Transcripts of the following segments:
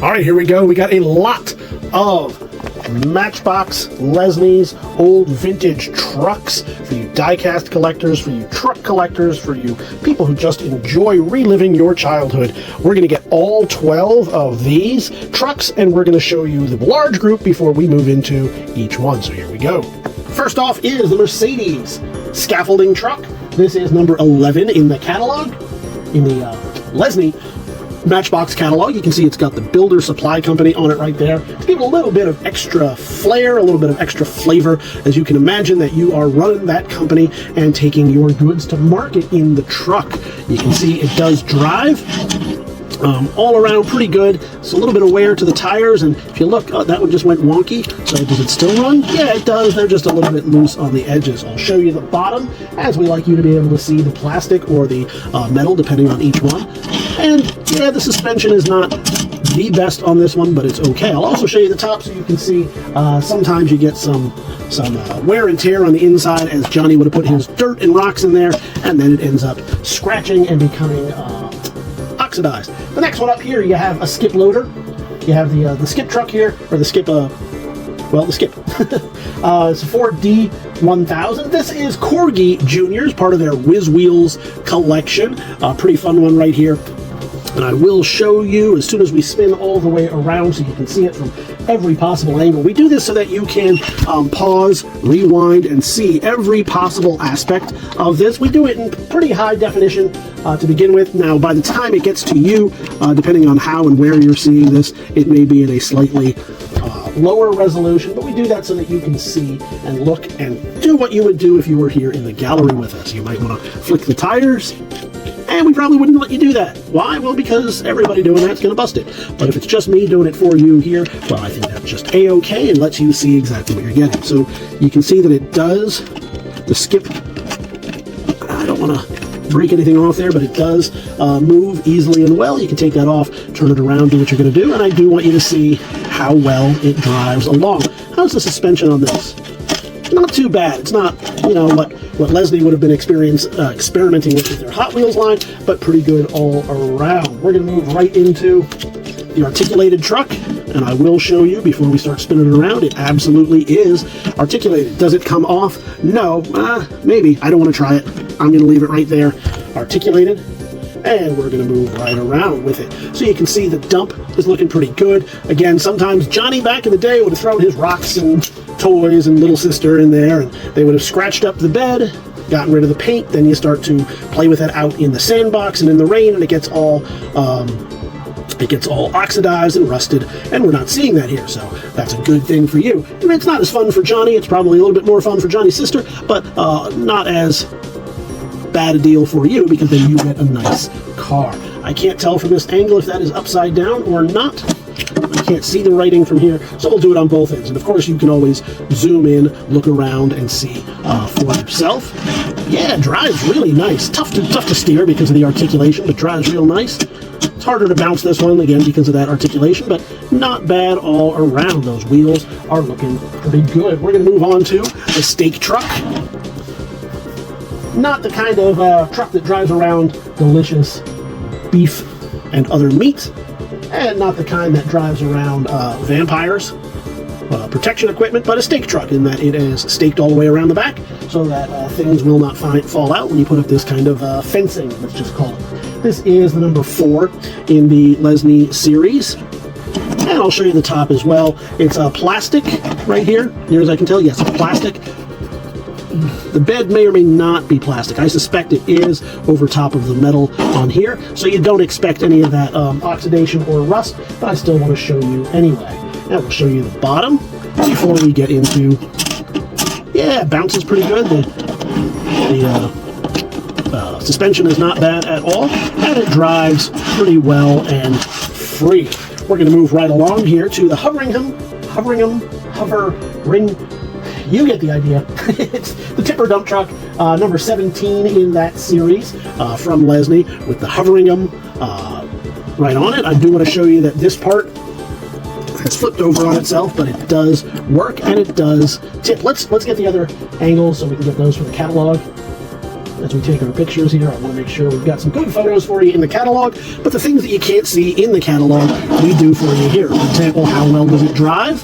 All right, here we go. We got a lot of Matchbox Lesney's old vintage trucks for you die-cast collectors, for you truck collectors, for you people who just enjoy reliving your childhood. We're going to get all 12 of these trucks, and we're going to show you the large group before we move into each one. So here we go. First off is the Mercedes Scaffolding truck. This is number 11 in the catalog, in the Lesney Matchbox catalog. You can see it's got the Builder Supply Company on it right there to give it a little bit of extra flair, a little bit of extra flavor, as you can imagine that you are running that company and taking your goods to market in the truck. You can see it does drive all around pretty good. It's a little bit of wear to the tires, and if you look, that one just went wonky. So does it still run? Yeah, it does. They're just a little bit loose on the edges. I'll show you the bottom, as we like you to be able to see the plastic or the metal, depending on each one. And yeah, the suspension is not the best on this one, but it's okay. I'll also show you the top so you can see sometimes you get some wear and tear on the inside, as Johnny would have put his dirt and rocks in there, and then it ends up scratching and becoming oxidized. The next one up here, you have a skip loader. You have the skip truck here, or the skip, well, the skip. It's a Ford D1000. This is Corky Jr.'s, part of their Whiz Wheels collection. Pretty fun one right here. And I will show you as soon as we spin all the way around so you can see it from every possible angle. We do this so that you can pause, rewind, and see every possible aspect of this. We do it in pretty high definition to begin with. Now, by the time it gets to you, depending on how and where you're seeing this, it may be in a slightly lower resolution, but we do that so that you can see and look and do what you would do if you were here in the gallery with us. You might want to flick the tires, and we probably wouldn't let you do that. Why? Well, because everybody doing that's going to bust it. But if it's just me doing it for you here, well, I think that's just A-okay and lets you see exactly what you're getting. So you can see that it does, the skip, I don't want to break anything off there, but it does move easily and well. You can take that off, turn it around, do what you're going to do, and I do want you to see how well it drives along. How's the suspension on this? Not too bad. It's not, you know, what Lesney would have been experimenting with their Hot Wheels line, but pretty good all around. We're going to move right into the articulated truck, and I will show you before we start spinning it around. It absolutely is articulated. Does it come off? No. Maybe. I don't want to try it. I'm going to leave it right there, articulated, and we're going to move right around with it. So you can see the dump is looking pretty good. Again, sometimes Johnny back in the day would have thrown his rocks and toys and little sister in there, and they would have scratched up the bed, gotten rid of the paint. Then you start to play with it out in the sandbox and in the rain, and it gets all oxidized and rusted, and we're not seeing that here, so that's a good thing for you. I mean, it's not as fun for Johnny. It's probably a little bit more fun for Johnny's sister, but not as bad a deal for you, because then you get a nice car. I can't tell from this angle if that is upside down or not. I can't see the writing from here, so we'll do it on both ends. And of course, you can always zoom in, look around, and see for yourself. Yeah, it drives really nice. Tough to steer because of the articulation, but drives real nice. It's harder to bounce this one, again, because of that articulation, but not bad all around. Those wheels are looking pretty good. We're going to move on to the steak truck. Not the kind of truck that drives around delicious beef and other meat, and not the kind that drives around vampires, protection equipment, but a stake truck in that it is staked all the way around the back so that things will not fall out when you put up this kind of fencing, let's just call it. This is the number 4 in the Lesney series, and I'll show you the top as well. It's plastic right here, near as I can tell. Yes, it's plastic. The bed may or may not be plastic. I suspect it is over top of the metal on here, so you don't expect any of that oxidation or rust, but I still want to show you anyway. Now we'll show you the bottom before we get into, yeah, it bounces pretty good. The suspension is not bad at all, and it drives pretty well and free. We're going to move right along here to the hovering ring. You get the idea. It's the tipper dump truck, number 17 in that series from Lesney, with the hovering right on it. I do want to show you that this part has flipped over on itself, but it does work and it does tip. Let's get the other angles so we can get those from the catalog. as we take our pictures here. I want to make sure we've got some good photos for you in the catalog, but the things that you can't see in the catalog, we do for you here. For example, how well does it drive?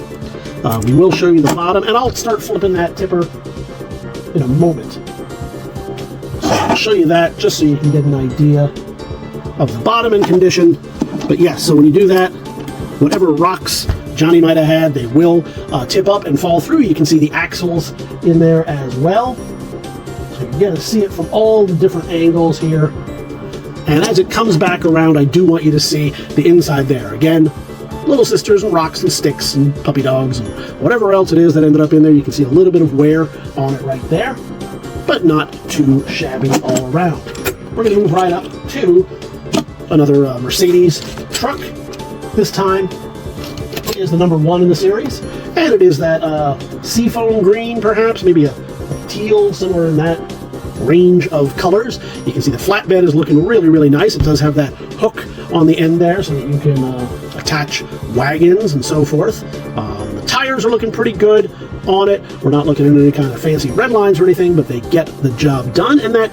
We will show you the bottom, and I'll start flipping that tipper in a moment. So I'll show you that just so you can get an idea of the bottom and condition. But yes, so when you do that, whatever rocks Johnny might have had, they will tip up and fall through. You can see the axles in there as well. So you get to see it from all the different angles here. And as it comes back around, I do want you to see the inside there. Again, little sisters and rocks and sticks and puppy dogs and whatever else it is that ended up in there. You can see a little bit of wear on it right there, but not too shabby all around. We're going to move right up to another Mercedes truck. This time is the number 1 in the series, and it is that seafoam green, perhaps, maybe a teal, somewhere in that range of colors. You can see the flatbed is looking really, really nice. It does have that hook on the end there so that you can attach wagons and so forth. The tires are looking pretty good on it. We're not looking at any kind of fancy red lines or anything, but they get the job done, and that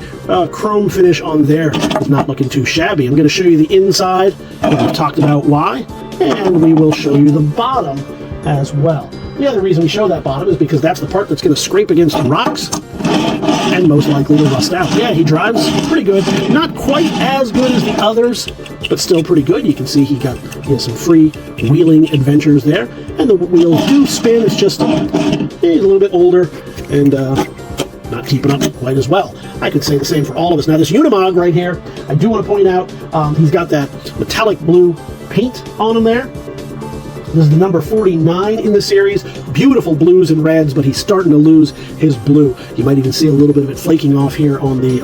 chrome finish on there is not looking too shabby. I'm going to show you the inside, and we've talked about why, and we will show you the bottom as well. The other reason we show that bottom is because that's the part that's going to scrape against the rocks and most likely to rust out. Yeah, he drives pretty good. Not quite as good as the others, but still pretty good. You can see he has some free wheeling adventures there, and the wheels do spin. It's just he's a little bit older and not keeping up quite as well. I could say the same for all of us. Now this Unimog right here, I do want to point out he's got that metallic blue paint on him there. This is the number 49 in the series. Beautiful blues and reds, but he's starting to lose his blue. You might even see a little bit of it flaking off here on the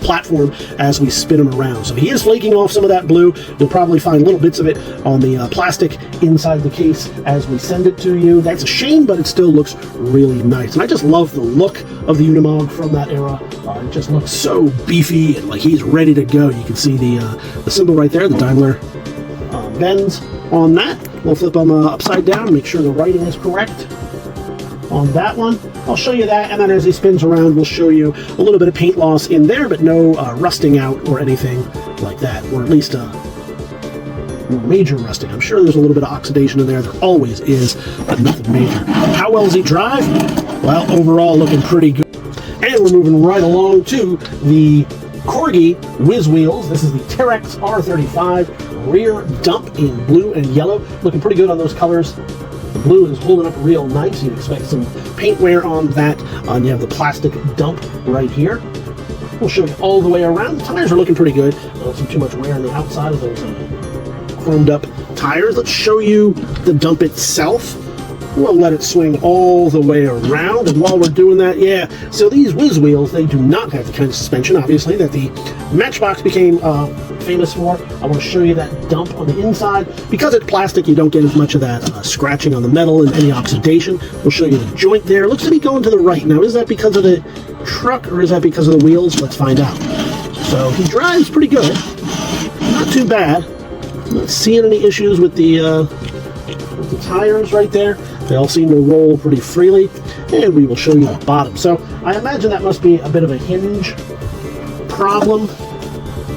platform as we spin him around. So he is flaking off some of that blue. You'll probably find little bits of it on the plastic inside the case as we send it to you. That's a shame, but it still looks really nice. And I just love the look of the Unimog from that era. It just looks so beefy and like he's ready to go. You can see the symbol right there, the Daimler Benz on that. We'll flip them upside down, make sure the writing is correct on that one. I'll show you that, and then as he spins around, we'll show you a little bit of paint loss in there, but no rusting out or anything like that, or at least major rusting. I'm sure there's a little bit of oxidation in there. There always is, but nothing major. How well does he drive? Well, overall, looking pretty good. And we're moving right along to the Corky Whiz wheels. This is the Terex R35 rear dump in blue and yellow. Looking pretty good on those colors. The blue is holding up real nice. You'd expect some paint wear on that. You have the plastic dump right here. We'll show you all the way around. The tires are looking pretty good. Don't see too much wear on the outside of those chromed up tires. Let's show you the dump itself. We'll let it swing all the way around, and while we're doing that, yeah, so these Whiz wheels, they do not have the kind of suspension, obviously, that the Matchbox became famous for. I want to show you that dump on the inside. Because it's plastic, you don't get as much of that scratching on the metal and any oxidation. We'll show you the joint there. It looks to be going to the right. Now, is that because of the truck, or is that because of the wheels? Let's find out. So, he drives pretty good. Not too bad. I'm not seeing any issues with the tires right there. They all seem to roll pretty freely, and we will show you the bottom. So I imagine that must be a bit of a hinge problem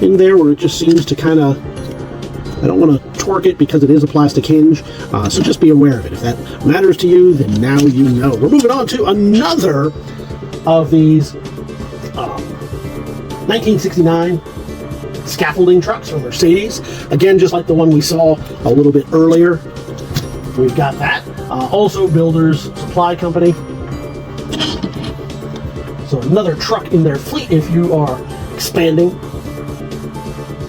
in there, where it just seems to kind of, I don't want to torque it because it is a plastic hinge, so just be aware of it. If that matters to you, then now you know. We're moving on to another of these 1969 scaffolding trucks from Mercedes. Again, just like the one we saw a little bit earlier. We've got that. Also Builders Supply Company. So another truck in their fleet if you are expanding.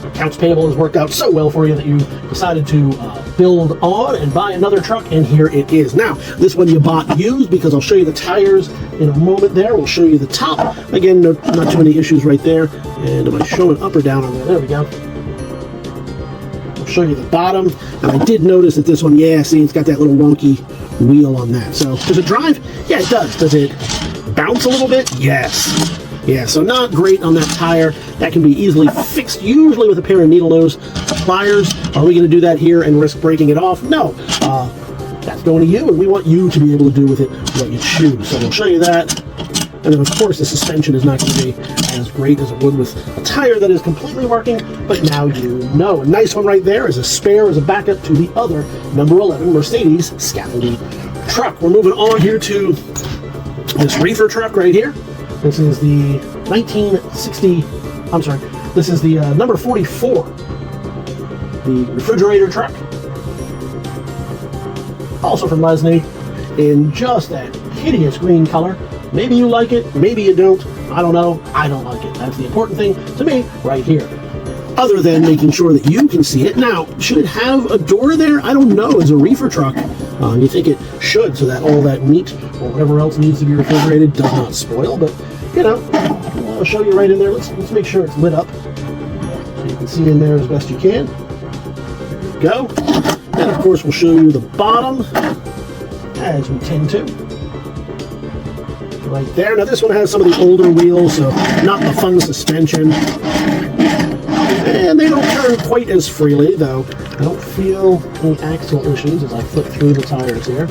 Accounts payable has worked out so well for you that you decided to build on and buy another truck, and here it is. Now, this one you bought used, because I'll show you the tires in a moment there. We'll show you the top. Again, not too many issues right there. And am I showing up or down on there? There we go. Show you the bottom, and I did notice that this one, yeah, see, it's got that little wonky wheel on that. So does it drive? Yeah, it does. Does it bounce a little bit? Yes. Yeah, so not great on that tire. That can be easily fixed, usually with a pair of needle nose pliers. Are we going to do that here and risk breaking it off? No. That's going to you, and we want you to be able to do with it what you choose. So we'll show you that. And then, of course, the suspension is not going to be as great as it would with a tire that is completely working, but now you know. A nice one right there is a spare as a backup to the other number 11 Mercedes Scaffolding truck. We're moving on here to this reefer truck right here. This is the 1960, I'm sorry, this is the number 44, the refrigerator truck. Also from Lesney, in just that hideous green color. Maybe you like it, maybe you don't. I don't know. I don't like it. That's the important thing to me right here. Other than making sure that you can see it. Now, should it have a door there? I don't know. As a reefer truck, you think it should, so that all that meat or whatever else needs to be refrigerated does not spoil. But, you know, I'll show you right in there. Let's make sure it's lit up so you can see in there as best you can. There you go. And, of course, we'll show you the bottom, as we tend to. Right there. Now this one has some of the older wheels, so not the fun suspension. And they don't turn quite as freely, though. I don't feel any axle issues as I flip through the tires here.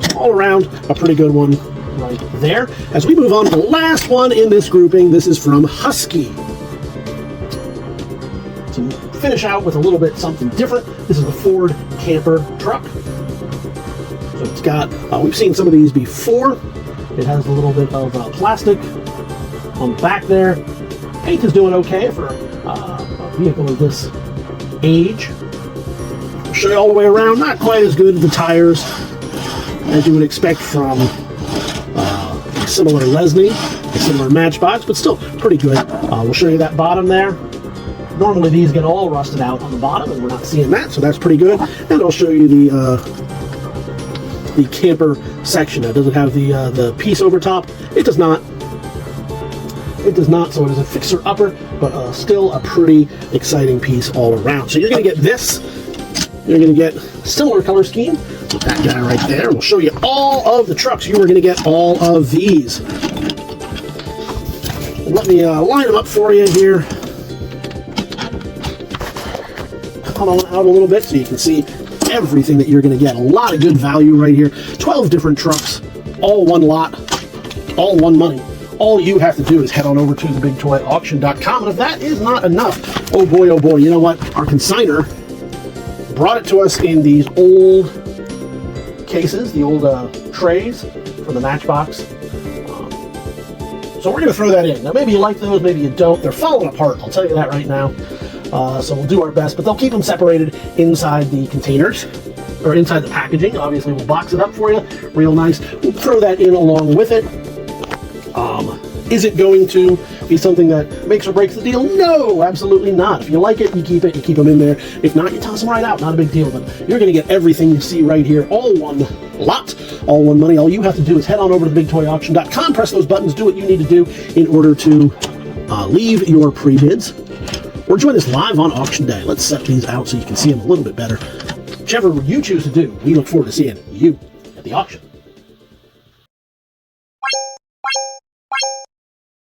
So all around, a pretty good one right there. As we move on to the last one in this grouping, this is from Husky. To finish out with a little bit something different, this is the Ford camper truck. So it's got, we've seen some of these before. It has a little bit of plastic on the back there. Paint is doing okay for a vehicle of this age. I'll show you all the way around. Not quite as good as the tires as you would expect from a similar Lesney, a similar Matchbox, but still pretty good. We'll show you that bottom there. Normally these get all rusted out on the bottom, and we're not seeing that, so that's pretty good. And I'll show you the camper section. Now, does it have the piece over top? It does not. It does not, so it is a fixer-upper, but still a pretty exciting piece all around. So you're going to get this. You're going to get a similar color scheme with that guy right there. We'll show you all of the trucks. You are going to get all of these. Let me line them up for you here. Come on out a little bit so you can see everything that you're going to get. A lot of good value right here. 12 different trucks, all one lot, all one money. All you have to do is head on over to TheBigToyAuction.com, and if that is not enough, oh boy, you know what? Our consignor brought it to us in these old cases, the old trays from the Matchbox. So we're going to throw that in. Now, maybe you like those, maybe you don't. They're falling apart, I'll tell you that right now. So we'll do our best, but they'll keep them separated inside the containers, or inside the packaging. Obviously, we'll box it up for you real nice. We'll throw that in along with it. Is it going to be something that makes or breaks the deal? No, absolutely not. If you like it, you keep them in there. If not, you toss them right out. Not a big deal, but you're going to get everything you see right here, all one lot, all one money. All you have to do is head on over to TheBigToyAuction.com, press those buttons, do what you need to do in order to leave your pre-bids, or join us live on auction day. Let's set these out so you can see them a little bit better. Whichever you choose to do, we look forward to seeing you at the auction.